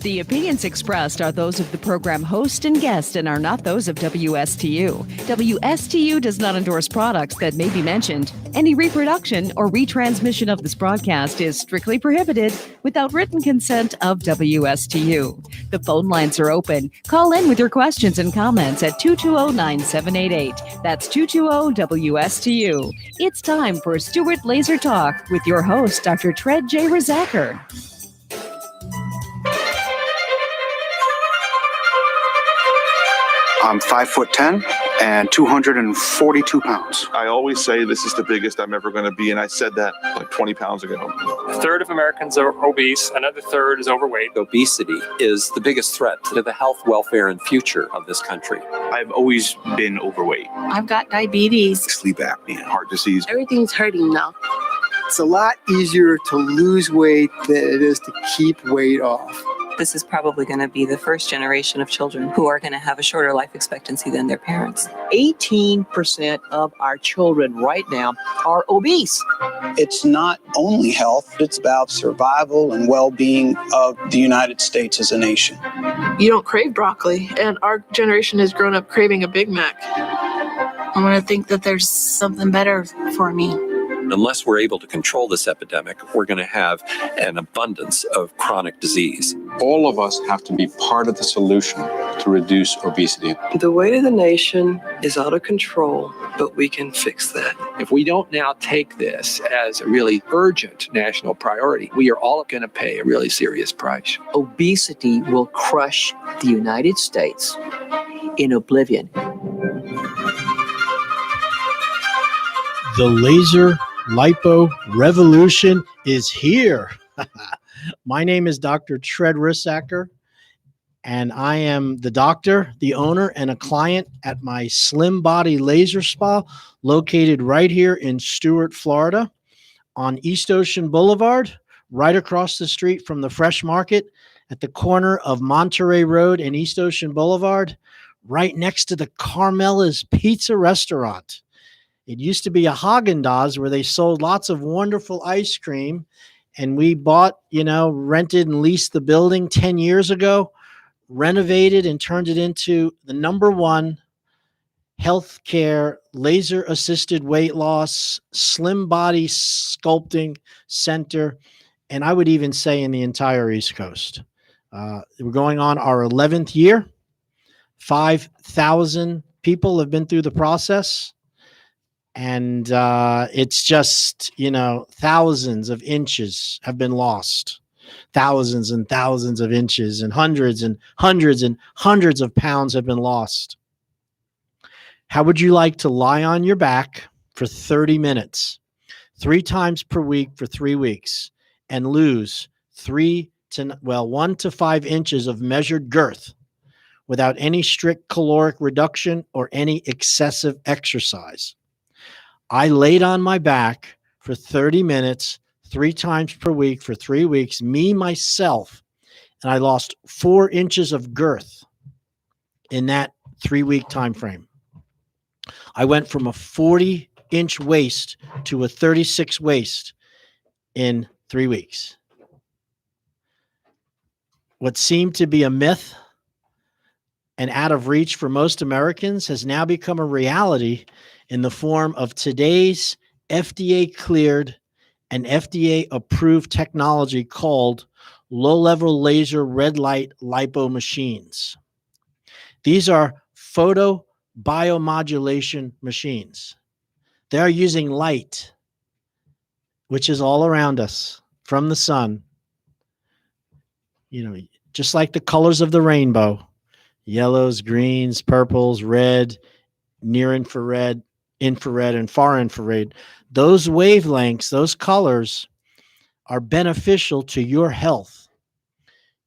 The opinions expressed are those of the program host and guest and are not those of WSTU. WSTU does not endorse products that may be mentioned. Any reproduction or retransmission of this broadcast is strictly prohibited without written consent of WSTU. The phone lines are open. Call in with your questions and comments at 220-9788. That's 220-WSTU. It's time for Stuart Laser Talk with your host, Dr. Tred J. Razacker. I'm 5'10" and 242 pounds. I always say this is the biggest I'm ever going to be, and I said that like 20 pounds ago. A third of Americans are obese, another third is overweight. Obesity is the biggest threat to the health, welfare, and future of this country. I've always been overweight. I've got diabetes, Sleep apnea, heart disease. everything's hurting now. It's a lot easier to lose weight than it is to keep weight off. This is probably going to be the first generation of children who are going to have a shorter life expectancy than their parents. 18% of our children right now are obese. It's not only health, it's about survival and well-being of the United States as a nation. You don't crave broccoli, and our generation has grown up craving a Big Mac. I'm going to think that there's something better for me. Unless we're able to control this epidemic, we're going to have an abundance of chronic disease. All of us have to be part of the solution to reduce obesity. The weight of the nation is out of control, but we can fix that. If we don't now take this as a really urgent national priority, we are all going to pay a really serious price. Obesity will crush the United States in oblivion. The laser lipo revolution is here. My name is Dr. Tred Razacker, and I am the doctor, the owner, and a client at my Slim Body Laser Spa located right here in Stuart, Florida on East Ocean Boulevard, right across the street from the Fresh Market at the corner of Monterey Road and East Ocean Boulevard, right next to the Carmela's Pizza Restaurant. It used to be a Haagen-Dazs where they sold lots of wonderful ice cream, and we bought, rented and leased the building 10 years ago, renovated and turned it into the #1 healthcare laser-assisted weight loss, slim body sculpting center, and I would even say in the entire East Coast. We're going on our 11th year. 5,000 people have been through the process. And it's just, thousands of inches have been lost, thousands and thousands of inches, and hundreds and hundreds and hundreds of pounds have been lost. How would you like to lie on your back for 30 minutes, 3 times per week for 3 weeks, and lose 1 to 5 inches of measured girth without any strict caloric reduction or any excessive exercise? I laid on my back for 30 minutes, 3 times per week for 3 weeks, myself, and I lost 4 inches of girth in that 3-week time frame. I went from a 40-inch waist to a 36 waist in 3 weeks. What seemed to be a myth and out of reach for most Americans has now become a reality in the form of today's FDA-cleared and FDA-approved technology called low-level laser red light lipo machines. These are photobiomodulation machines. They are using light, which is all around us from the sun, just like the colors of the rainbow, yellows, greens, purples, red, near infrared, infrared, and far infrared. Those wavelengths, those colors are beneficial to your health.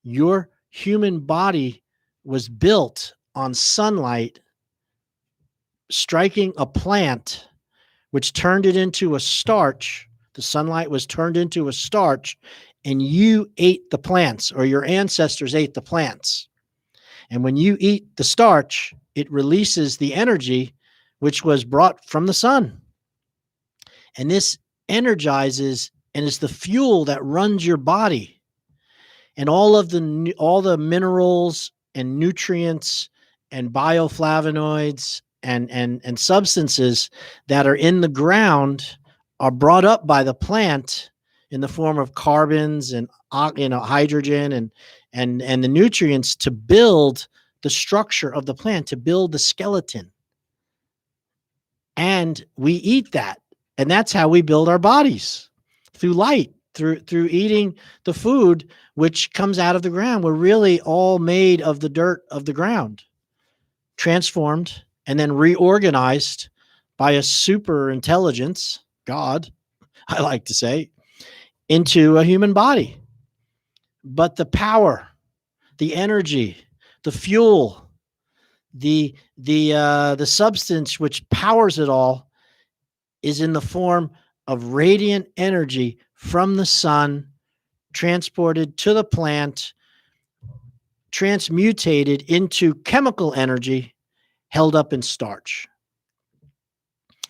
Your human body was built on sunlight striking a plant, which turned it into a starch. The sunlight was turned into a starch, and you ate the plants, or your ancestors ate the plants. And when you eat the starch, it releases the energy which was brought from the sun. And this energizes and is the fuel that runs your body. and all the minerals and nutrients and bioflavonoids and substances that are in the ground are brought up by the plant in the form of carbons and hydrogen and the nutrients to build the structure of the plant, to build the skeleton. And we eat that. And that's how we build our bodies, through light, through eating the food which comes out of the ground. We're really all made of the dirt of the ground, transformed and then reorganized by a super intelligence, God, I like to say, into a human body. But the power, the energy, the fuel, the substance which powers it all is in the form of radiant energy from the sun, transported to the plant, transmutated into chemical energy held up in starch.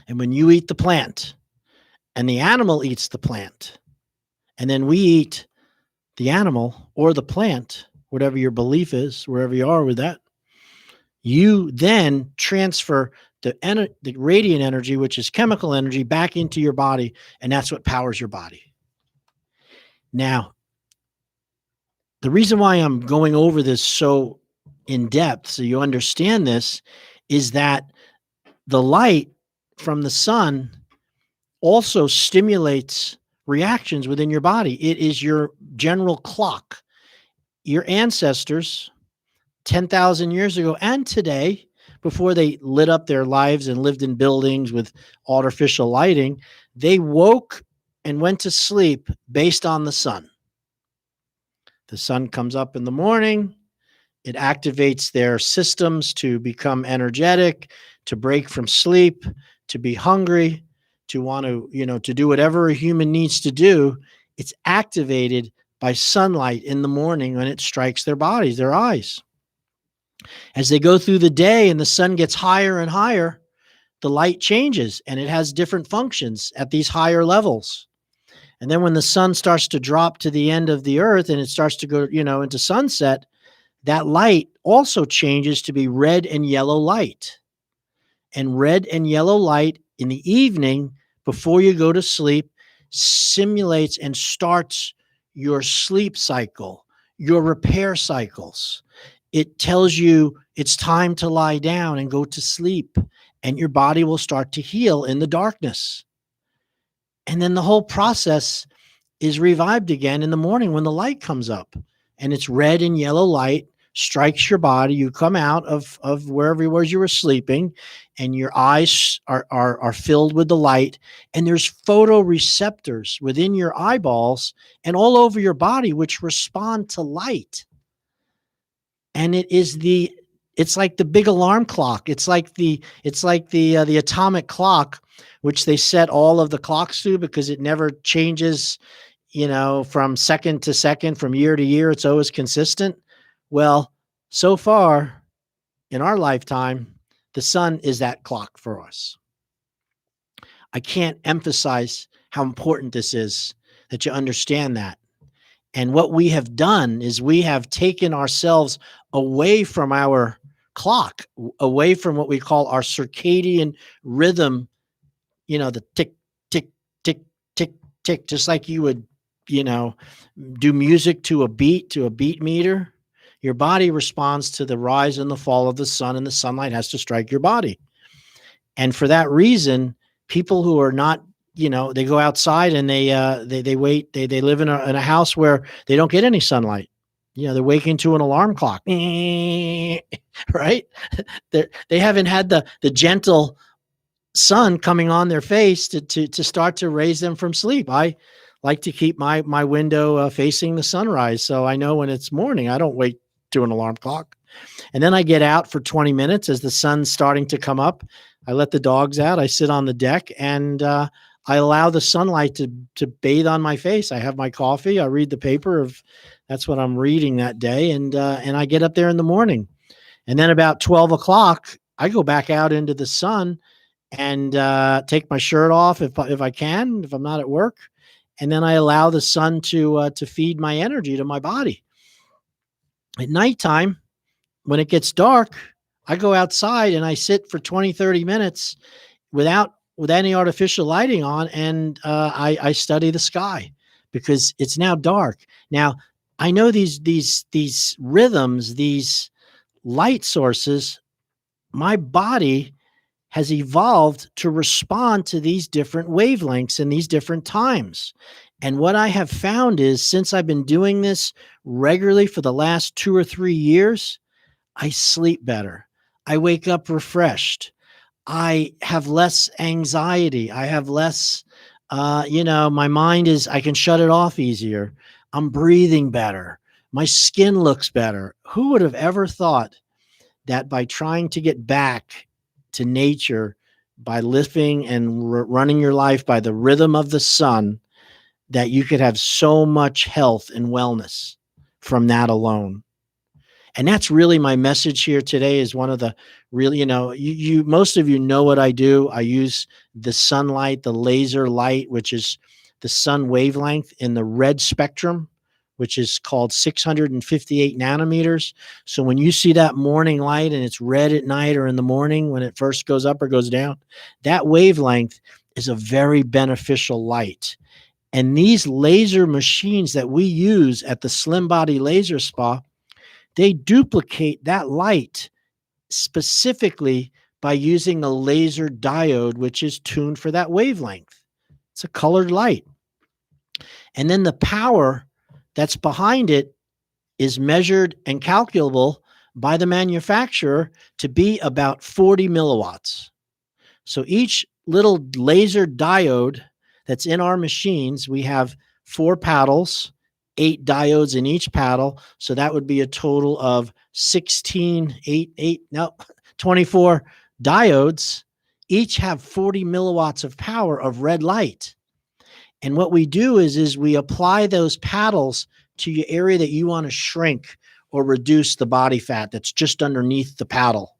And when you eat the plant and the animal eats the plant, and then we eat the animal or the plant, whatever your belief is, wherever you are with that, you then transfer the radiant energy, which is chemical energy, back into your body, and that's what powers your body. Now, the reason why I'm going over this so in depth, so you understand this, is that the light from the sun also stimulates reactions within your body. It is your general clock. Your ancestors 10,000 years ago and today, before they lit up their lives and lived in buildings with artificial lighting, they woke and went to sleep based on the sun. The sun comes up in the morning. It activates their systems to become energetic, to break from sleep, to be hungry, to want to, to do whatever a human needs to do. It's activated by sunlight in the morning when it strikes their bodies, their eyes. As they go through the day and the sun gets higher and higher, the light changes and it has different functions at these higher levels. And then when the sun starts to drop to the end of the earth and it starts to go, into sunset, that light also changes to be red and yellow light. And red and yellow light in the evening before you go to sleep simulates and starts your sleep cycle, your repair cycles. It tells you it's time to lie down and go to sleep, and your body will start to heal in the darkness. And then the whole process is revived again in the morning when the light comes up, and it's red and yellow light strikes your body. You come out of wherever it was you were sleeping, and your eyes are filled with the light, and there's photoreceptors within your eyeballs and all over your body which respond to light. And it's like the big alarm clock. It's like the atomic clock, which they set all of the clocks to because it never changes, from second to second, from year to year. It's always consistent. Well, so far in our lifetime, the sun is that clock for us. I can't emphasize how important this is, that you understand that. And what we have done is we have taken ourselves away from our clock, away from what we call our circadian rhythm, the tick, tick, tick, tick, tick, just like you would, do music to a beat meter. Your body responds to the rise and the fall of the sun, and the sunlight has to strike your body. And for that reason, people who are not, they go outside and they wait. They live in a house where they don't get any sunlight. They're waking to an alarm clock, right? They haven't had the gentle sun coming on their face to start to raise them from sleep. I like to keep my window facing the sunrise, so I know when it's morning. I don't wait to an alarm clock. And then I get out for 20 minutes as the sun's starting to come up. I let the dogs out. I sit on the deck and I allow the sunlight to bathe on my face. I have my coffee. I read the paper that's what I'm reading that day. And I get up there in the morning. And then about 12 o'clock, I go back out into the sun and take my shirt off if I can, if I'm not at work. And then I allow the sun to feed my energy to my body. At nighttime, when it gets dark, I go outside and I sit for 20, 30 minutes with any artificial lighting on, and I study the sky because it's now dark. Now, I know these rhythms, these light sources, my body has evolved to respond to these different wavelengths and these different times. And what I have found is, since I've been doing this regularly for the last 2 or 3 years, I sleep better. I wake up refreshed. I have less anxiety. I have less, my mind I can shut it off easier. I'm breathing better. My skin looks better. Who would have ever thought that by trying to get back to nature, by living and running your life by the rhythm of the sun, that you could have so much health and wellness from that alone? And that's really my message here today. Is one of the really, most of you know what I do. I use the sunlight, the laser light, which is the sun wavelength in the red spectrum, which is called 658 nanometers. So when you see that morning light and it's red at night or in the morning when it first goes up or goes down, that wavelength is a very beneficial light. And these laser machines that we use at the Slim Body Laser Spa, they duplicate that light specifically by using a laser diode, which is tuned for that wavelength. It's a colored light. And then the power that's behind it is measured and calculable by the manufacturer to be about 40 milliwatts. So each little laser diode that's in our machines, we have 4 paddles, 8 diodes in each paddle. So that would be a total of 24 diodes. Each have 40 milliwatts of power of red light. And what we do is we apply those paddles to your area that you want to shrink or reduce the body fat that's just underneath the paddle.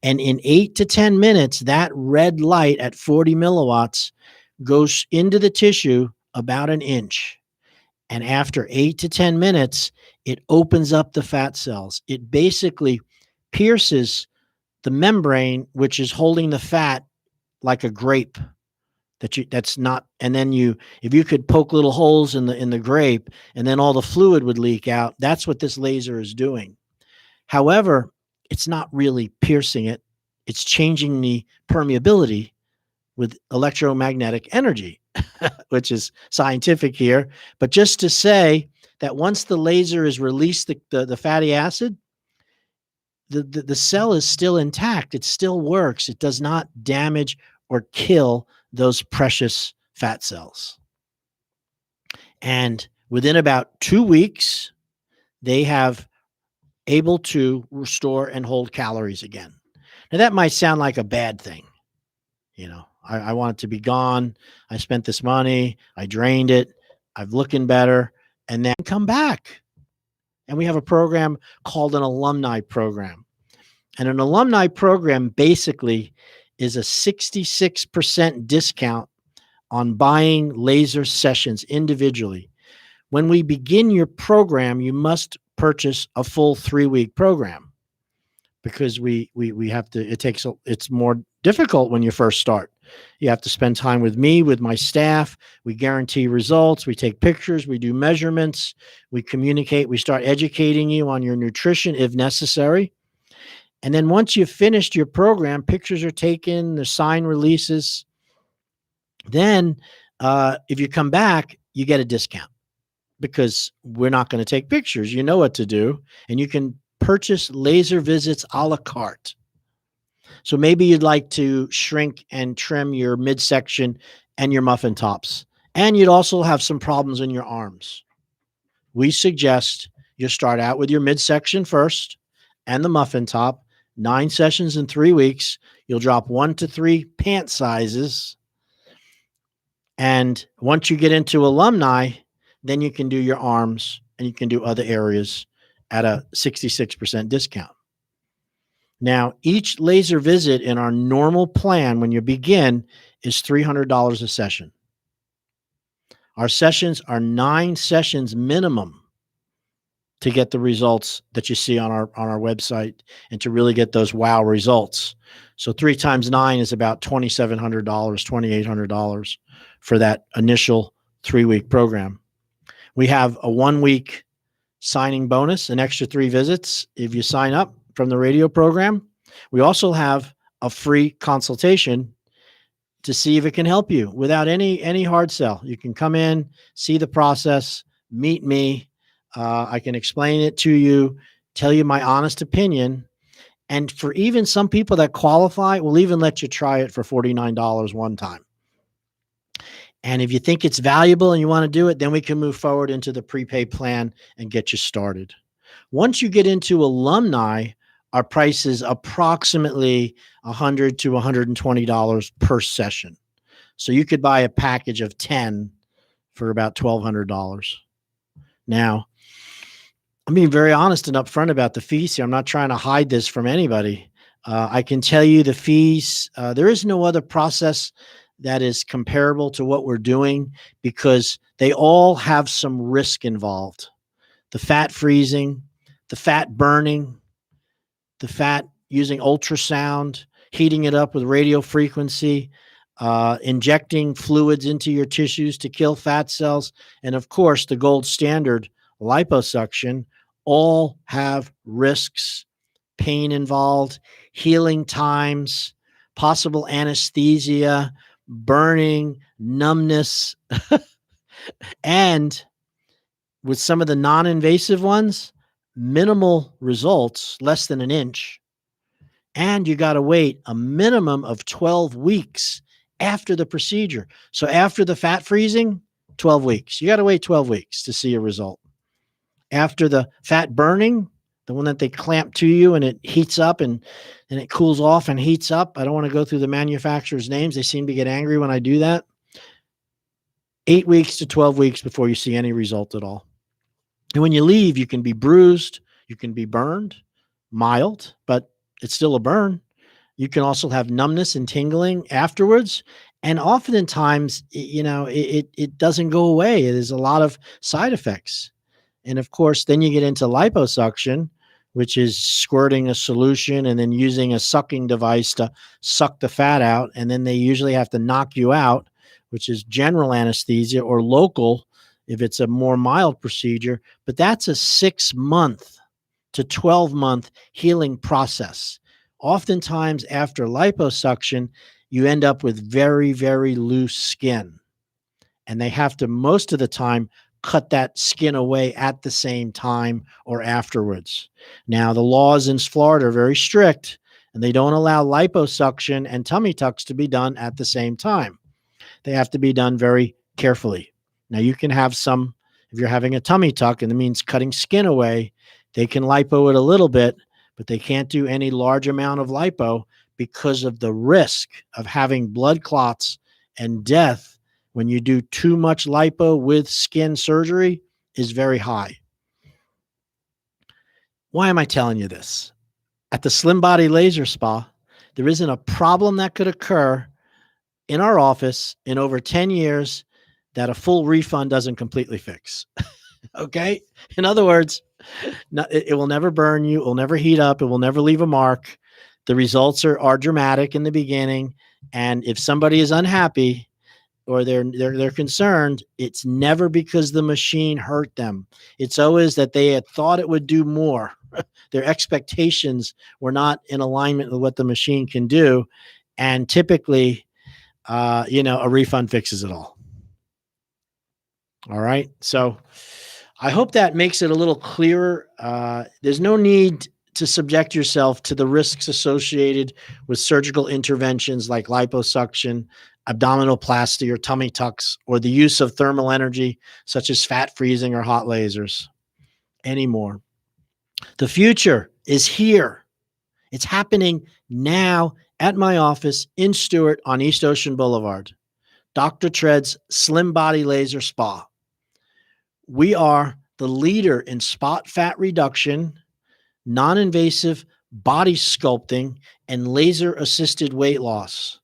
And in 8 to 10 minutes, that red light at 40 milliwatts goes into the tissue about an inch. And after 8 to 10 minutes, it opens up the fat cells. It basically pierces the membrane, which is holding the fat like a grape. And then if you could poke little holes in the grape, and then all the fluid would leak out, that's what this laser is doing. However, it's not really piercing it. It's changing the permeability with electromagnetic energy, which is scientific here. But just to say that once the laser is released, the fatty acid, the cell is still intact. It still works. It does not damage or kill those precious fat cells. And within about 2 weeks, they have able to restore and hold calories again. Now that might sound like a bad thing. I want it to be gone. I spent this money. I drained it. I'm looking better. And then come back. And we have a program called an alumni program. And an alumni program basically is a 66% discount on buying laser sessions individually. When we begin your program, you must purchase a full 3-week program because we have to, it's more difficult when you first start. You have to spend time with me, with my staff. We guarantee results. We take pictures. We do measurements. We communicate. We start educating you on your nutrition if necessary. And then once you've finished your program, pictures are taken, the sign releases. Then if you come back, you get a discount because we're not going to take pictures. You know what to do. And you can purchase laser visits a la carte. So maybe you'd like to shrink and trim your midsection and your muffin tops. And you'd also have some problems in your arms. We suggest you start out with your midsection first and the muffin top. 9 sessions in 3 weeks. You'll drop 1 to 3 pant sizes. And once you get into alumni, then you can do your arms and you can do other areas at a 66% discount. Now, each laser visit in our normal plan when you begin is $300 a session. Our sessions are 9 sessions minimum. to get the results that you see on our website and to really get those wow results. So 3 times 9 is about $2,700, $2,800 for that initial 3-week program. We have a 1-week signing bonus, an extra 3 visits if you sign up from the radio program. We also have a free consultation to see if it can help you without any hard sell. You can come in, see the process, meet me. I can explain it to you, tell you my honest opinion. And for even some people that qualify, we'll even let you try it for $49 one time. And if you think it's valuable and you want to do it, then we can move forward into the prepaid plan and get you started. Once you get into alumni, our price is approximately $100 to $120 per session. So you could buy a package of 10 for about $1,200. Now, I'm being very honest and upfront about the fees here. I'm not trying to hide this from anybody. I can tell you the fees. There is no other process that is comparable to what we're doing because they all have some risk involved. The fat freezing, the fat burning, the fat using ultrasound, heating it up with radio frequency, injecting fluids into your tissues to kill fat cells, and of course, the gold standard liposuction, all have risks, pain involved, healing times, possible anesthesia, burning, numbness, and with some of the non-invasive ones, minimal results, less than an inch, and you got to wait a minimum of 12 weeks after the procedure. So after the fat freezing, 12 weeks. You got to wait 12 weeks to see a result. After the fat burning, the one that they clamp to you and it heats up and it cools off and heats up. I don't want to go through the manufacturer's names. They seem to get angry when I do that. 8 weeks to 12 weeks before you see any result at all. And when you leave, you can be bruised, you can be burned, mild, but it's still a burn. You can also have numbness and tingling afterwards. And oftentimes, it doesn't go away. There's a lot of side effects. And of course, then you get into liposuction, which is squirting a solution and then using a sucking device to suck the fat out. And then they usually have to knock you out, which is general anesthesia or local if it's a more mild procedure. But that's a 6-month to 12-month healing process. Oftentimes after liposuction, you end up with very, very loose skin. And they have to, most of the time, cut that skin away at the same time or afterwards. Now, the laws in Florida are very strict, and they don't allow liposuction and tummy tucks to be done at the same time. They have to be done very carefully. Now, you can have some, if you're having a tummy tuck, and it means cutting skin away, they can lipo it a little bit, but they can't do any large amount of lipo because of the risk of having blood clots and death when you do too much lipo with skin surgery is very high. Why am I telling you this? At the Slim Body Laser Spa, there isn't a problem that could occur in our office in over 10 years that a full refund doesn't completely fix. Okay? In other words, it will never burn you. It will never heat up. It will never leave a mark. The results are dramatic in the beginning. And if somebody is unhappy, or they're concerned, it's never because the machine hurt them. It's always that they had thought it would do more. Their expectations were not in alignment with what the machine can do. And typically, a refund fixes it all. All right. So I hope that makes it a little clearer. There's no need to subject yourself to the risks associated with surgical interventions like liposuction, abdominoplasty or tummy tucks, or the use of thermal energy such as fat freezing or hot lasers anymore. The future is here. It's happening now at my office in Stewart on East Ocean Boulevard, Dr. Tread's Slim Body Laser Spa. We are the leader in spot fat reduction, non-invasive body sculpting, and laser-assisted weight loss.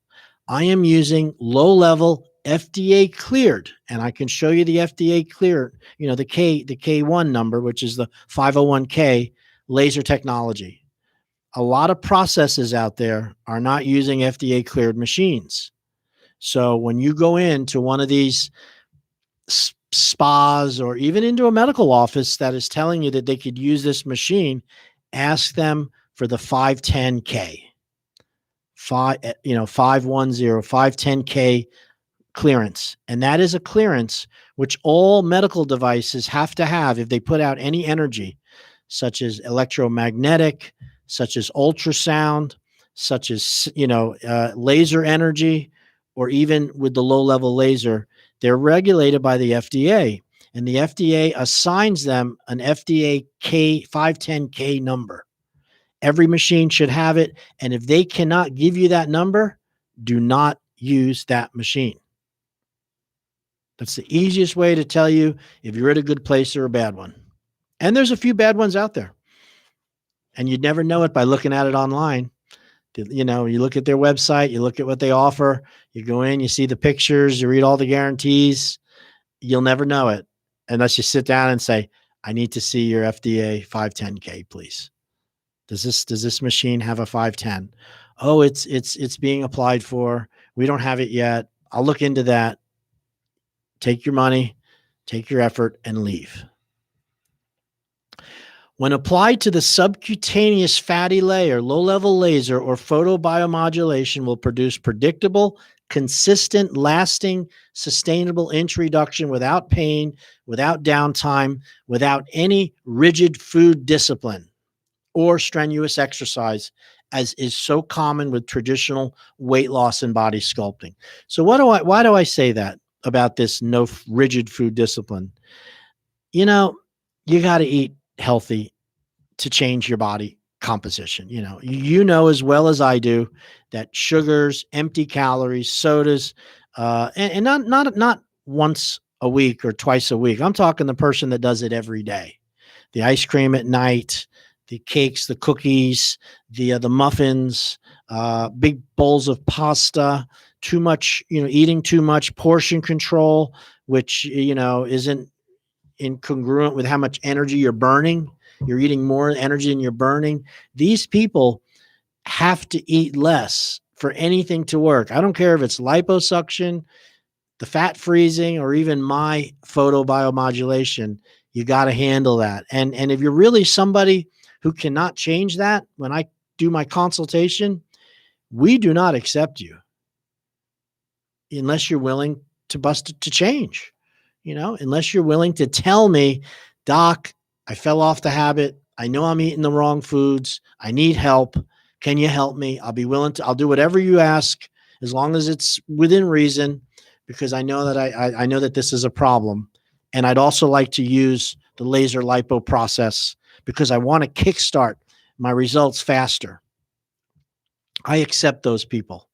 I am using low-level FDA cleared, and I can show you the FDA cleared, the K1 number, which is the 501K laser technology. A lot of processes out there are not using FDA cleared machines. So when you go into one of these spas or even into a medical office that is telling you that they could use this machine, ask them for the 510K, 510K clearance. And that is a clearance which all medical devices have to have if they put out any energy, such as electromagnetic, such as ultrasound, such as, laser energy, or even with the low level laser. They're regulated by the FDA, and the FDA assigns them an FDA 510K number. Every machine should have it. And if they cannot give you that number, do not use that machine. That's the easiest way to tell you if you're at a good place or a bad one. And there's a few bad ones out there. And you'd never know it by looking at it online. You look at their website, you look at what they offer, you go in, you see the pictures, you read all the guarantees. You'll never know it unless you sit down and say, I need to see your FDA 510K, please. Does this machine have a 510? Oh, it's being applied for. We don't have it yet. I'll look into that. Take your money, take your effort, and leave. When applied to the subcutaneous fatty layer, low-level laser or photobiomodulation will produce predictable, consistent, lasting, sustainable inch reduction without pain, without downtime, without any rigid food discipline or strenuous exercise, as is so common with traditional weight loss and body sculpting. So why do I say that about this no rigid food discipline? You got to eat healthy to change your body composition. You know as well as I do that sugars, empty calories, sodas, and not once a week or twice a week. I'm talking the person that does it every day. The ice cream at night, the cakes, the cookies, the muffins, big bowls of pasta, too much, eating too much, portion control, which, isn't incongruent with how much energy you're burning. You're eating more energy than you're burning. These people have to eat less for anything to work. I don't care if it's liposuction, the fat freezing, or even my photobiomodulation. You got to handle that. And if you're really somebody who cannot change that, when I do my consultation, we do not accept you unless you're willing to change, unless you're willing to tell me, Doc, I fell off the habit. I know I'm eating the wrong foods. I need help. Can you help me? I'll do whatever you ask as long as it's within reason, because I know that I know that this is a problem. And I'd also like to use the laser lipo process because I want to kickstart my results faster. I accept those people.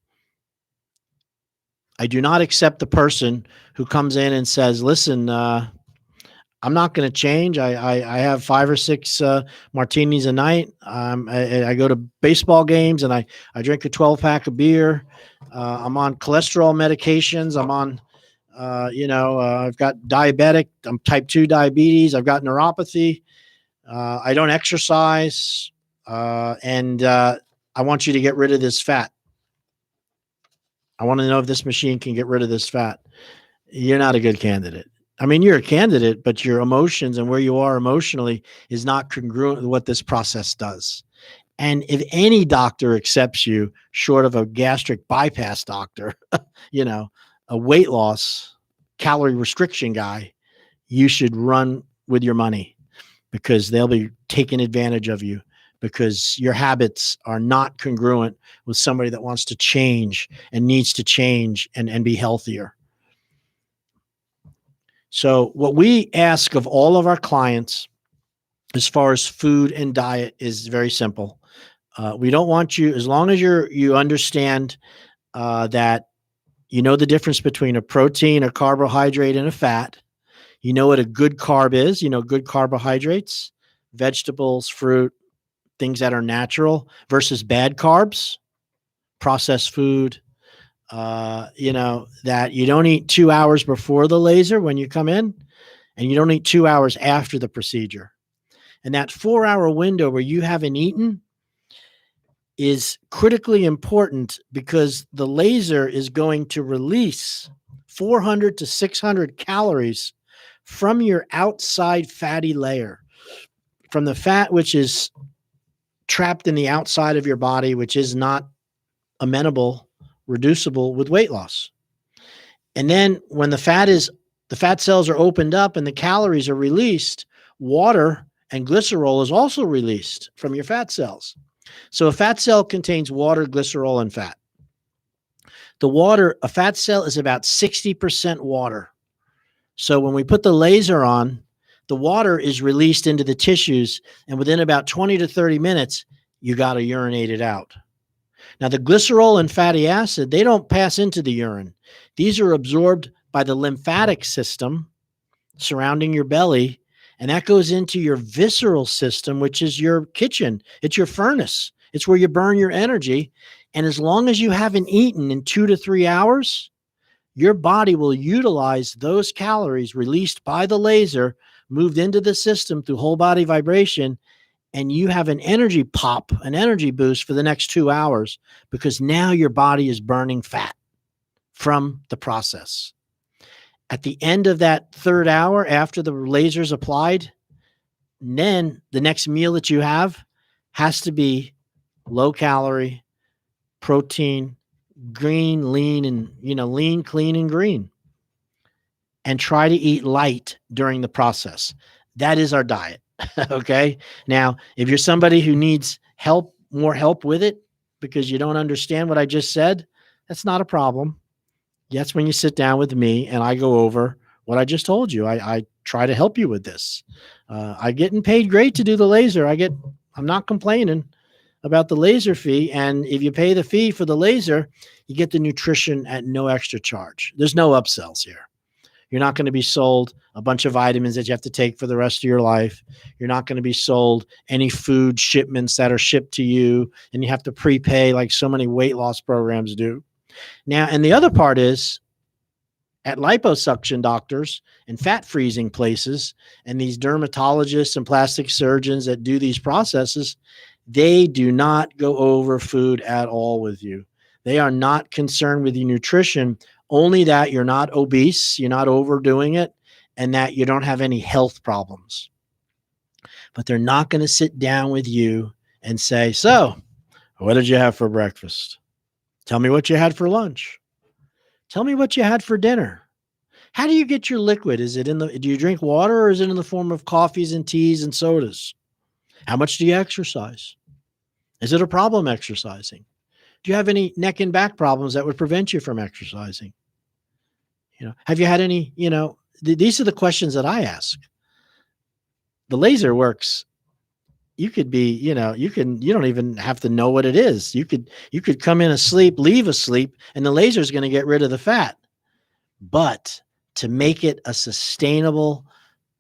I do not accept the person who comes in and says, listen, I'm not going to change. I have 5 or 6 martinis a night. I go to baseball games and I drink a 12-pack of beer. I'm on cholesterol medications. I'm on, I've got I'm type 2 diabetes. I've got neuropathy. I don't exercise. And I want you to get rid of this fat. I want to know if this machine can get rid of this fat. You're not a good candidate. I mean, you're a candidate, but your emotions and where you are emotionally is not congruent with what this process does. And if any doctor accepts you, short of a gastric bypass doctor, a weight loss, calorie restriction guy, you should run with your money because they'll be taking advantage of you because your habits are not congruent with somebody that wants to change and needs to change and be healthier. So what we ask of all of our clients as far as food and diet is very simple. We don't want you, as long as you understand that you know the difference between a protein, a carbohydrate, and a fat. You know what a good carb is. Good carbohydrates, vegetables, fruit, things that are natural versus bad carbs, processed food, that you don't eat 2 hours before the laser when you come in, and you don't eat 2 hours after the procedure. And that 4-hour window where you haven't eaten is critically important because the laser is going to release 400 to 600 calories from your outside fatty layer, from the fat which is trapped in the outside of your body, which is not amenable, reducible with weight loss. And then when the fat cells are opened up and the calories are released, water and glycerol is also released from your fat cells. So a fat cell contains water, glycerol, and fat. A fat cell is about 60% water. So when we put the laser on, the water is released into the tissues, and within about 20 to 30 minutes, you got to urinate it out. Now, the glycerol and fatty acid, they don't pass into the urine. These are absorbed by the lymphatic system surrounding your belly, and that goes into your visceral system, which is your kitchen. It's your furnace. It's where you burn your energy. And as long as you haven't eaten in 2 to 3 hours, your body will utilize those calories released by the laser, moved into the system through whole body vibration, and you have an energy pop, an energy boost for the next 2 hours because now your body is burning fat from the process. At the end of that 3rd hour after the laser's applied, then the next meal that you have has to be low calorie, protein, green, lean, and lean, clean, and green. And try to eat light during the process. That is our diet. Okay. Now, if you're somebody who needs more help with it because you don't understand what I just said, that's not a problem. That's when you sit down with me and I go over what I just told you. I try to help you with this. I getting paid great to do the laser. I'm not complaining about the laser fee. And if you pay the fee for the laser, you get the nutrition at no extra charge. There's no upsells here. You're not going to be sold a bunch of vitamins that you have to take for the rest of your life. You're not going to be sold any food shipments that are shipped to you and you have to prepay like so many weight loss programs do. Now, and the other part is at liposuction doctors and fat freezing places and these dermatologists and plastic surgeons that do these processes, they do not go over food at all with you. They are not concerned with your nutrition, only that you're not obese, you're not overdoing it, and that you don't have any health problems. But they're not going to sit down with you and say, so, what did you have for breakfast? Tell me what you had for lunch. Tell me what you had for dinner. How do you get your liquid? Do you drink water or is it in the form of coffees and teas and sodas? How much do you exercise? Is it a problem exercising? Do you have any neck and back problems that would prevent you from exercising? Have you had any, these are the questions that I ask. The laser works. You could be, you don't even have to know what it is. You could come in asleep, leave asleep, and the laser is going to get rid of the fat. But to make it a sustainable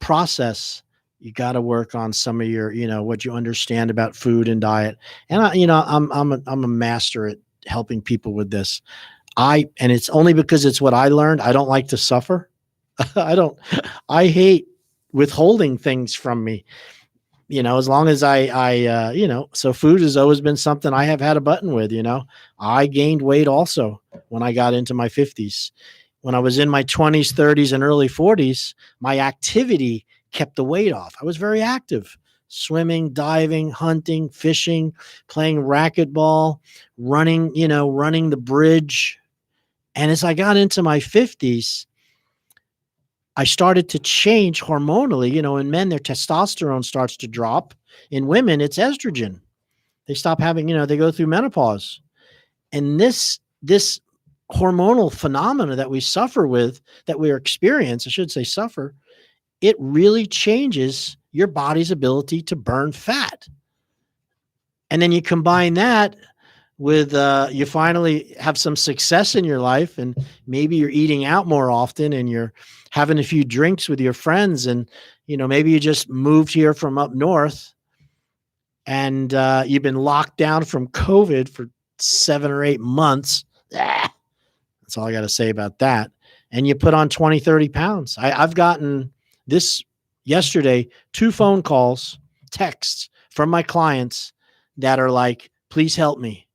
process, you got to work on some of your, what you understand about food and diet. And I'm a master at helping people with this. And it's only because it's what I learned. I don't like to suffer. I hate withholding things from me. As long as so food has always been something I have had a button with, I gained weight also when I got into my 50s. When I was in my 20s, 30s, and early 40s, my activity kept the weight off. I was very active, swimming, diving, hunting, fishing, playing racquetball, running the bridge. And as I got into my 50s, I started to change hormonally. In men, their testosterone starts to drop. In women, it's estrogen. They stop having, they go through menopause. And this hormonal phenomena that we suffer with, that we experience, I should say suffer, it really changes your body's ability to burn fat. And then you combine that with you finally have some success in your life, and maybe you're eating out more often and you're having a few drinks with your friends, and maybe you just moved here from up north and you've been locked down from COVID for 7 or 8 months. That's all I got to say about that. And you put on 20, 30 pounds. I've gotten this yesterday, 2 phone calls, texts from my clients that are like, please help me.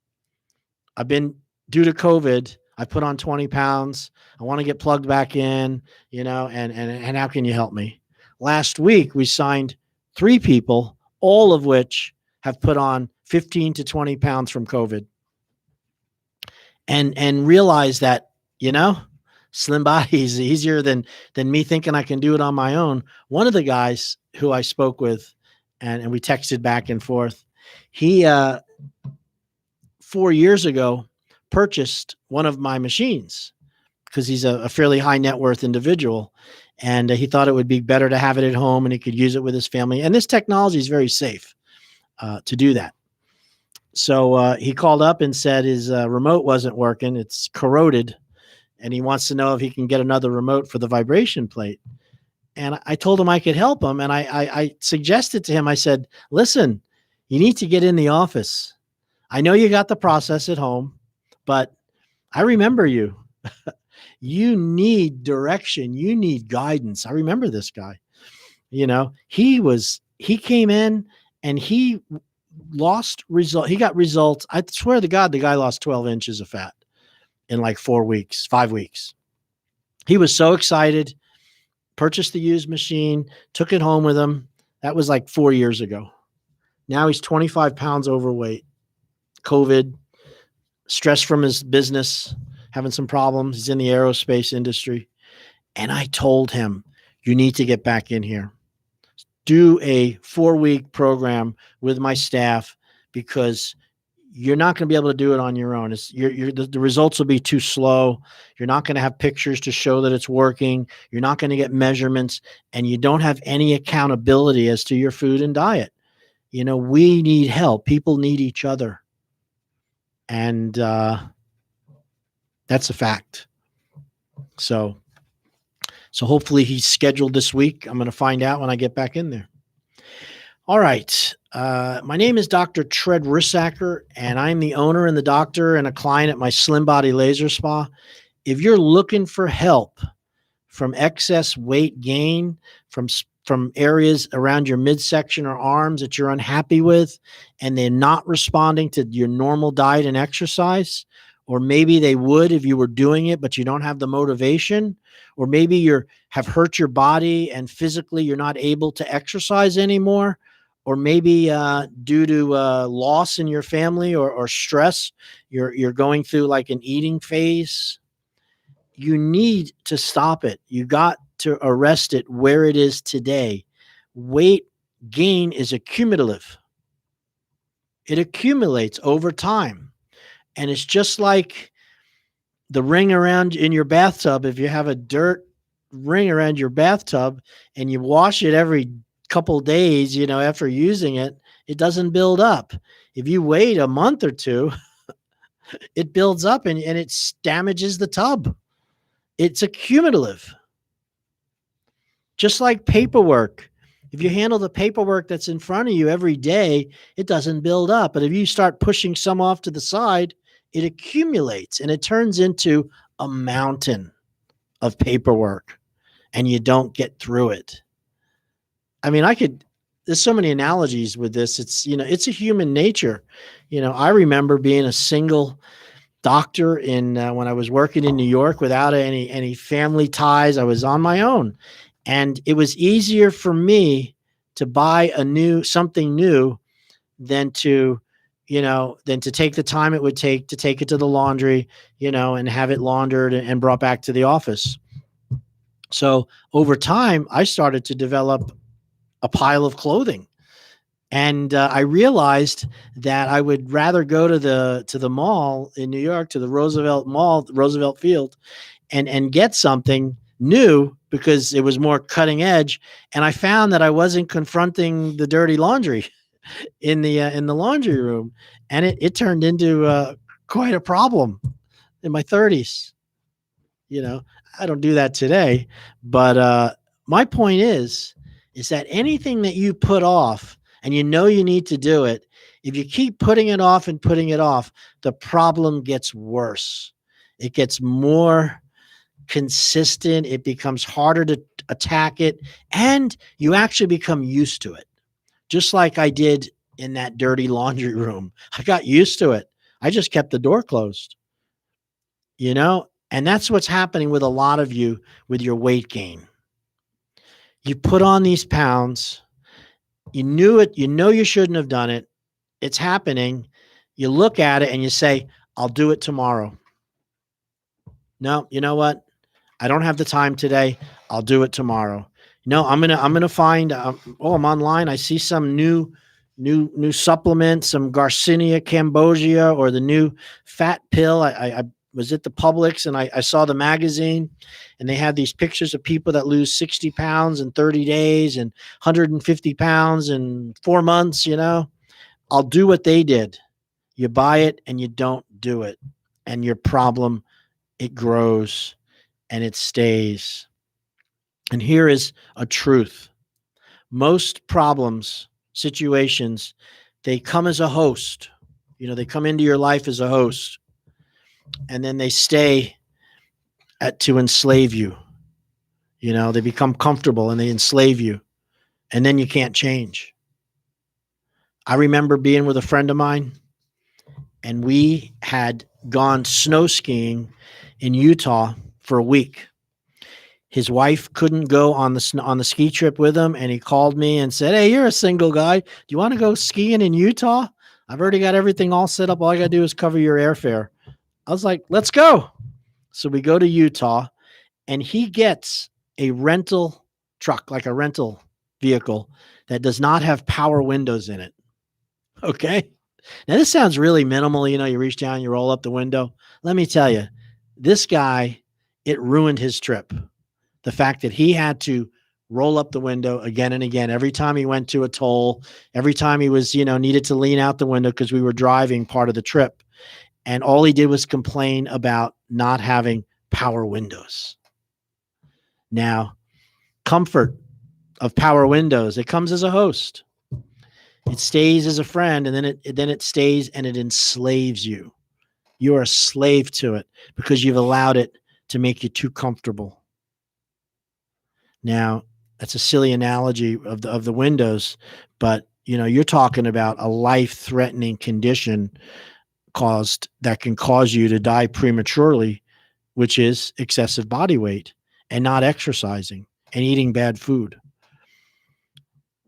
I've been, due to COVID, I put on 20 pounds. I want to get plugged back in, and how can you help me? Last week, we signed 3 people, all of which have put on 15 to 20 pounds from COVID. And realize that, slim body is easier than me thinking I can do it on my own. One of the guys who I spoke with, and we texted back and forth, he 4 years ago purchased one of my machines because he's a fairly high net worth individual. And he thought it would be better to have it at home and he could use it with his family. And this technology is very safe to do that. So he called up and said his remote wasn't working. It's corroded. And he wants to know if he can get another remote for the vibration plate. And I told him I could help him. And I suggested to him, I said, listen, you need to get in the office. I know you got the process at home, but I remember you. You need direction. You need guidance. I remember this guy. He came in and he lost result. He got results. I swear to God, the guy lost 12 inches of fat in like 5 weeks. He was so excited, purchased the used machine, took it home with him. That was like 4 years ago. Now he's 25 pounds overweight, COVID, stress from his business, having some problems. He's in the aerospace industry. And I told him, you need to get back in here. Do a 4-week program with my staff because you're not going to be able to do it on your own. The results will be too slow. You're not going to have pictures to show that it's working. You're not going to get measurements, and you don't have any accountability as to your food and diet. We need help. People need each other. And that's a fact. So hopefully he's scheduled this week. I'm going to find out when I get back in there. All right. My name is Dr. Tred Rissacker, and I'm the owner and the doctor and a client at my Slim Body Laser Spa. If you're looking for help from excess weight gain, from areas around your midsection or arms that you're unhappy with, and they're not responding to your normal diet and exercise, or maybe they would if you were doing it, but you don't have the motivation, or maybe you have hurt your body and physically you're not able to exercise anymore, or maybe due to loss in your family or stress, you're going through like an eating phase. You need to stop it. You got to arrest it where it is today. Weight gain is accumulative. It accumulates over time. And it's just like the ring around in your bathtub. If you have a dirt ring around your bathtub and you wash it every couple days, after using it, it doesn't build up. If you wait a month or two, it builds up and it damages the tub. It's accumulative. Just like paperwork. If you handle the paperwork that's in front of you every day, it doesn't build up. But if you start pushing some off to the side, it accumulates and it turns into a mountain of paperwork and you don't get through it. I mean, there's so many analogies with this. It's a human nature. I remember being a single doctor when I was working in New York without any family ties. I was on my own, and it was easier for me to buy something new than to take the time it would take to take it to the laundry, and have it laundered and brought back to the office. So over time, I started to develop a pile of clothing. And I realized that I would rather go to the mall in New York, to the Roosevelt Mall, Roosevelt Field, and get something new because it was more cutting edge. And I found that I wasn't confronting the dirty laundry in the laundry room, and it turned into quite a problem in my 30s. I don't do that today, but my point is that anything that you put off and you need to do it, if you keep putting it off and putting it off, the problem gets worse. It gets more consistent. It becomes harder to attack it, and you actually become used to it. Just like I did in that dirty laundry room. I got used to it. I just kept the door closed, and that's what's happening with a lot of you with your weight gain. You put on these pounds. You knew it. You know you shouldn't have done it. It's happening. You look at it and you say, I'll do it tomorrow. No, you know what? I don't have the time today. I'll do it tomorrow. I'm gonna find. I'm online. I see some new supplement, some Garcinia Cambogia, or the new fat pill. I was at the Publix and I saw the magazine, and they had these pictures of people that lose 60 pounds in 30 days and 150 pounds in 4 months. I'll do what they did. You buy it and you don't do it, and your problem, it grows and it stays. And here is a truth. Most problems, situations, they come as a host. They come into your life as a host, and then they stay to enslave you. They become comfortable and they enslave you, and then you can't change. I remember being with a friend of mine, and we had gone snow skiing in Utah for a week. His wife couldn't go on the ski trip with him, and he called me and said, "Hey, you're a single guy. Do you want to go skiing in Utah? I've already got everything all set up. All I got to do is cover your airfare." I was like, "Let's go." So we go to Utah, and he gets a rental truck, like a rental vehicle that does not have power windows in it. Okay. Now this sounds really minimal. You reach down, you roll up the window. Let me tell you, this guy, it ruined his trip. The fact that he had to roll up the window again and again, every time he went to a toll, every time he was, needed to lean out the window because we were driving part of the trip. And all he did was complain about not having power windows. Now, comfort of power windows, it comes as a host. It stays as a friend, and then it stays and it enslaves you. You are a slave to it because you've allowed it to make you too comfortable. Now, that's a silly analogy of the windows, but you're talking about a life-threatening condition that can cause you to die prematurely, which is excessive body weight and not exercising and eating bad food.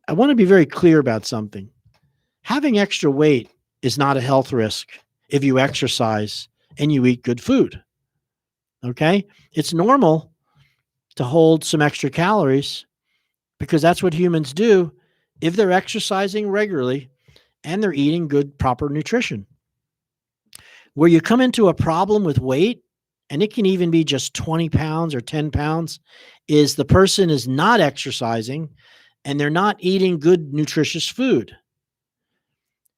I want to be very clear about something. Having extra weight is not a health risk if you exercise and you eat good food. Okay? It's normal to hold some extra calories because that's what humans do if they're exercising regularly and they're eating good, proper nutrition. Where you come into a problem with weight, and it can even be just 20 pounds or 10 pounds, is the person is not exercising and they're not eating good, nutritious food.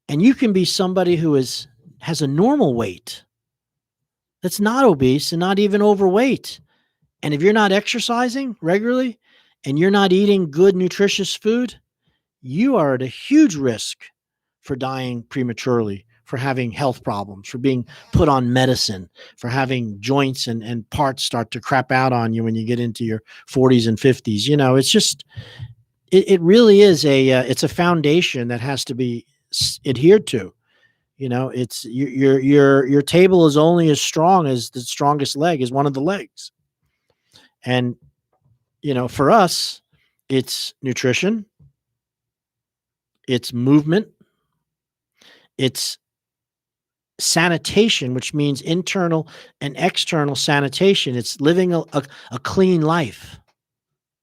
And you can be somebody who has a normal weight that's not obese and not even overweight. And if you're not exercising regularly and you're not eating good, nutritious food, you are at a huge risk for dying prematurely, for having health problems, for being put on medicine, for having joints and parts start to crap out on you when you get into your 40s and 50s. It's just, it really is it's a foundation that has to be adhered to. It's your table is only as strong as the strongest leg is one of the legs. And, for us, it's nutrition, it's movement, it's sanitation, which means internal and external sanitation. It's living a clean life.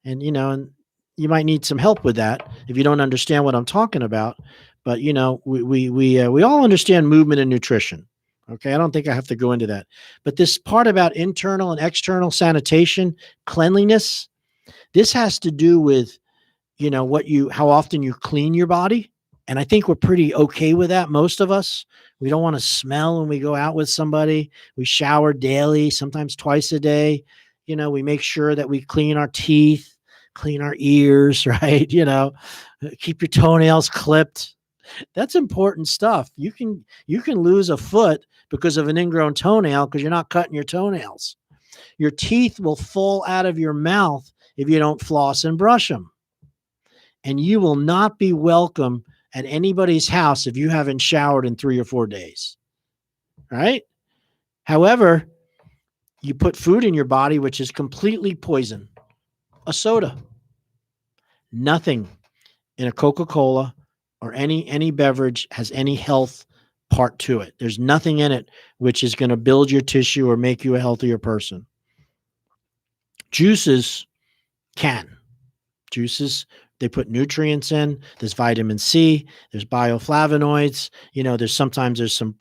And, and you might need some help with that if you don't understand what I'm talking about. But, we all understand movement and nutrition. Okay, I don't think I have to go into that. But this part about internal and external sanitation, cleanliness, this has to do with, how often you clean your body. And I think we're pretty okay with that, most of us. We don't want to smell when we go out with somebody. We shower daily, sometimes twice a day. We make sure that we clean our teeth, clean our ears, right? Keep your toenails clipped. That's important stuff. You can lose a foot because of an ingrown toenail because you're not cutting your toenails. Your teeth will fall out of your mouth if you don't floss and brush them. And you will not be welcome at anybody's house if you haven't showered in 3 or 4 days. Right? However, you put food in your body, which is completely poison. A soda. Nothing in a Coca-Cola or any beverage has any health part to it. There's nothing in it which is going to build your tissue or make you a healthier person. Juices can. Juices, they put nutrients in. There's vitamin C. There's bioflavonoids. There's some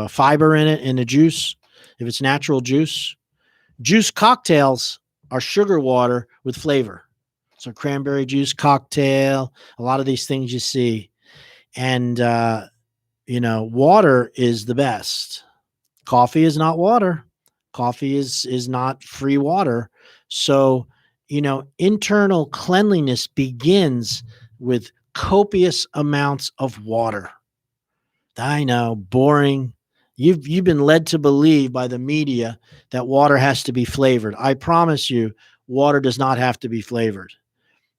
fiber in it in the juice. If it's natural juice. Juice cocktails are sugar water with flavor. So cranberry juice cocktail, a lot of these things you see. And, water is the best. Coffee is not water. Coffee is not free water. So, internal cleanliness begins with copious amounts of water. I know, boring. You've been led to believe by the media that water has to be flavored. I promise you, water does not have to be flavored.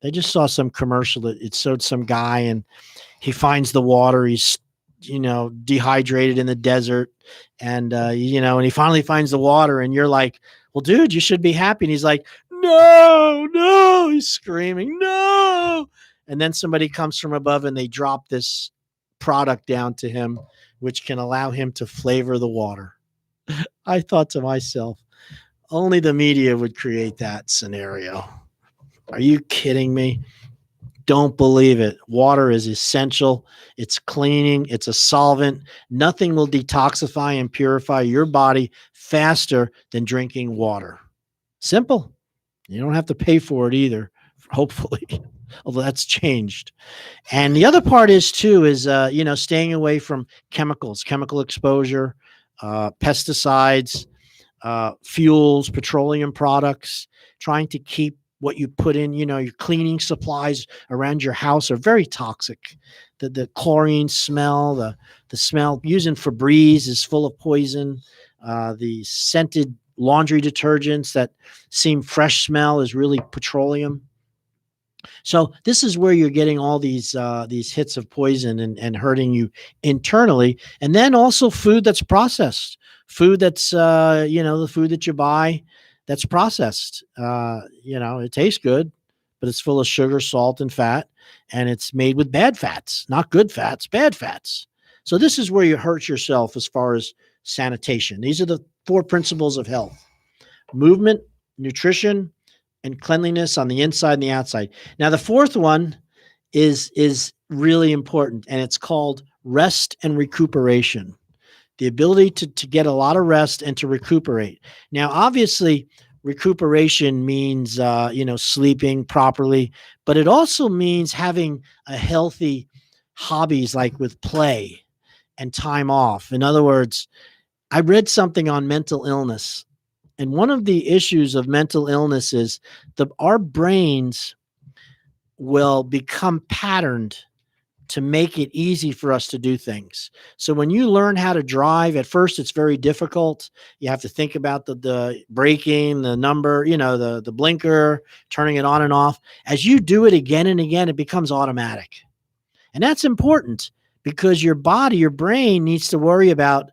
I just saw some commercial that it showed some guy and he finds the water. He's, dehydrated in the desert and, and he finally finds the water and you're like, well, dude, you should be happy. And he's like, no, he's screaming, no. And then somebody comes from above and they drop this product down to him, which can allow him to flavor the water. I thought to myself, only the media would create that scenario. Are you kidding me? Don't believe it. Water is essential. It's cleaning. It's a solvent. Nothing will detoxify and purify your body faster than drinking water. Simple. You don't have to pay for it either, hopefully, although that's changed. And the other part is staying away from chemicals, chemical exposure, pesticides, fuels, petroleum products, trying to keep what you put in, your cleaning supplies around your house are very toxic. The chlorine smell, the smell using Febreze is full of poison. The scented laundry detergents that seem fresh smell is really petroleum. So this is where you're getting all these hits of poison and hurting you internally. And then also food that's processed, food that's, the food that you buy that's processed. It tastes good, but it's full of sugar, salt, and fat, and it's made with bad fats, not good fats, bad fats. So this is where you hurt yourself as far as sanitation. These are the 4 principles of health: movement, nutrition, and cleanliness on the inside and the outside. Now, the 4th one is really important, and it's called rest and recuperation. The ability to get a lot of rest and to recuperate. Now, obviously, recuperation means, sleeping properly, but it also means having a healthy hobbies like with play and time off. In other words, I read something on mental illness, and one of the issues of mental illness is our brains will become patterned to make it easy for us to do things. So when you learn how to drive, at first it's very difficult. You have to think about the braking, the number, the blinker, turning it on and off. As you do it again and again, it becomes automatic. And that's important because your body, your brain needs to worry about,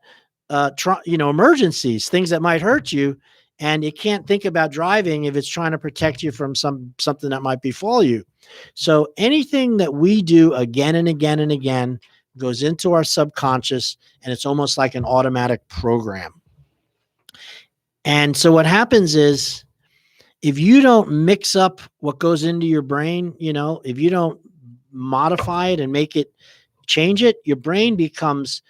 emergencies, things that might hurt you. And it can't think about driving if it's trying to protect you from something that might befall you. So anything that we do again and again and again goes into our subconscious, and it's almost like an automatic program. And so what happens is, if you don't mix up what goes into your brain, if you don't modify it and change it, your brain becomes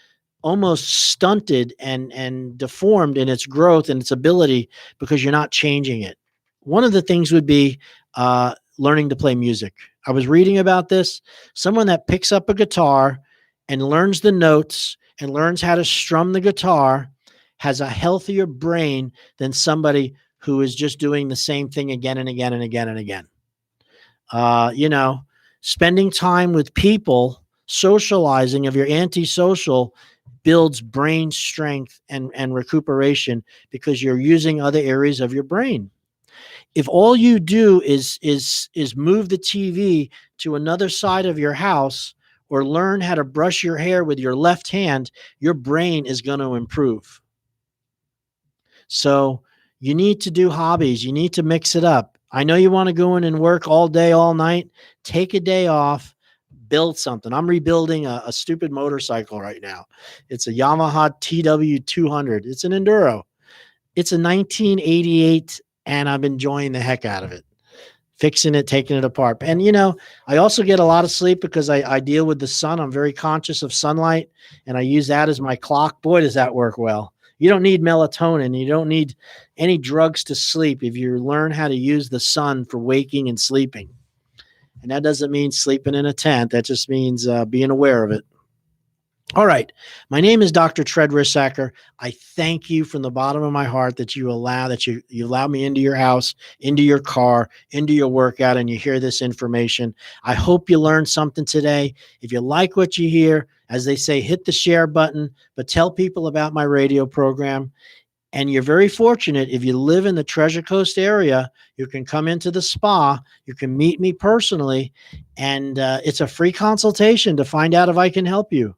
almost stunted and deformed in its growth and its ability because you're not changing it. One of the things would be learning to play music. I was reading about this. Someone that picks up a guitar and learns the notes and learns how to strum the guitar has a healthier brain than somebody who is just doing the same thing again and again and again and again. Spending time with people, socializing, if you're antisocial, builds brain strength and recuperation because you're using other areas of your brain. If all you do is move the TV to another side of your house or learn how to brush your hair with your left hand, your brain is going to improve. So you need to do hobbies. You need to mix it up. I know you want to go in and work all day, all night. Take a day off. Build something. I'm rebuilding a stupid motorcycle right now. It's a Yamaha TW200. It's an Enduro. It's a 1988, and I'm enjoying the heck out of it. Fixing it, taking it apart. And, you know, I also get a lot of sleep because I deal with the sun. I'm very conscious of sunlight, and I use that as my clock. Boy, does that work well. You don't need melatonin. You don't need any drugs to sleep if you learn how to use the sun for waking and sleeping. And that doesn't mean sleeping in a tent. That just means being aware of it. All right. My name is Dr. Tred Rissacker. I thank you from the bottom of my heart that you allow me into your house, into your car, into your workout, and you hear this information. I hope you learned something today. If you like what you hear, as they say, hit the share button, but tell people about my radio program. And you're very fortunate if you live in the Treasure Coast area, you can come into the spa, you can meet me personally, and it's a free consultation to find out if I can help you.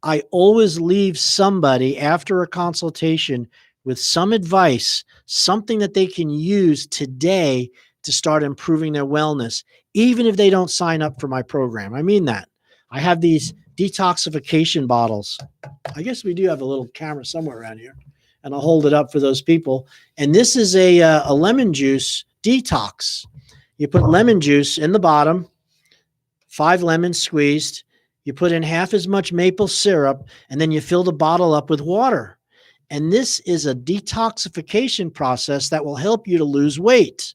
I always leave somebody after a consultation with some advice, something that they can use today to start improving their wellness, even if they don't sign up for my program. I mean that. I have these detoxification bottles. I guess we do have a little camera somewhere around here. And I'll hold it up for those people. And this is a lemon juice detox. You put lemon juice in the bottom, 5 lemons squeezed. You put in half as much maple syrup, and then you fill the bottle up with water. And this is a detoxification process that will help you to lose weight.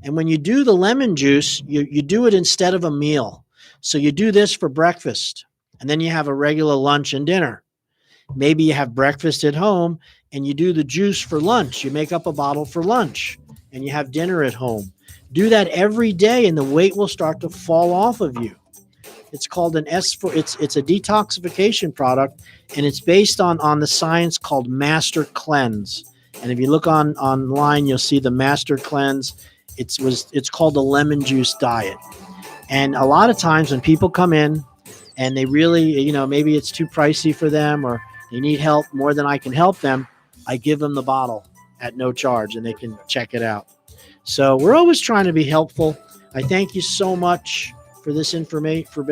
And when you do the lemon juice, you do it instead of a meal. So you do this for breakfast, and then you have a regular lunch and dinner. Maybe you have breakfast at home and you do the juice for lunch. You make up a bottle for lunch and you have dinner at home. Do that every day and the weight will start to fall off of you. It's called it's a detoxification product, and it's based on the science called Master Cleanse. And if you look online, you'll see the Master Cleanse. It's called the lemon juice diet. And a lot of times when people come in and they really, you know, maybe it's too pricey for them or they need help more than I can help them, I give them the bottle at no charge and they can check it out. So we're always trying to be helpful. I thank you so much for this information, for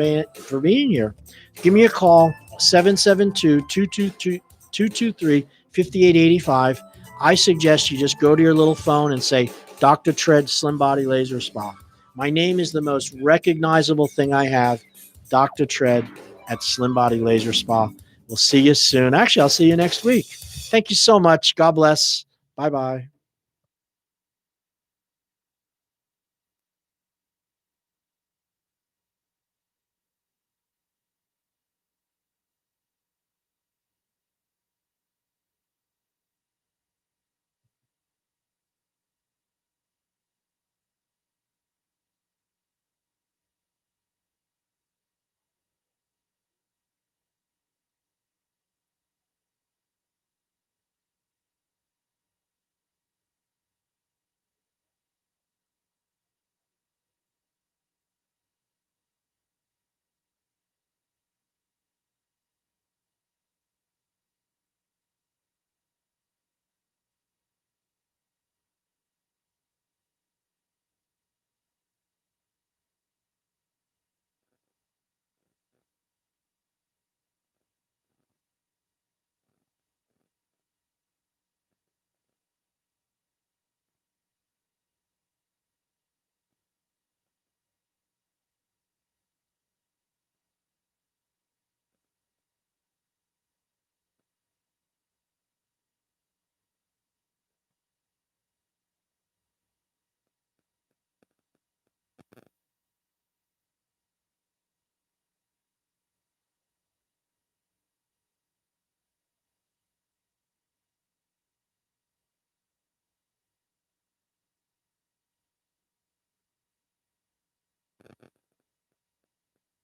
being here. Give me a call, 772-223-5885. I suggest you just go to your little phone and say, Dr. Tred Slim Body Laser Spa. My name is the most recognizable thing I have, Dr. Tred at Slim Body Laser Spa. We'll see you soon. Actually, I'll see you next week. Thank you so much. God bless. Bye-bye.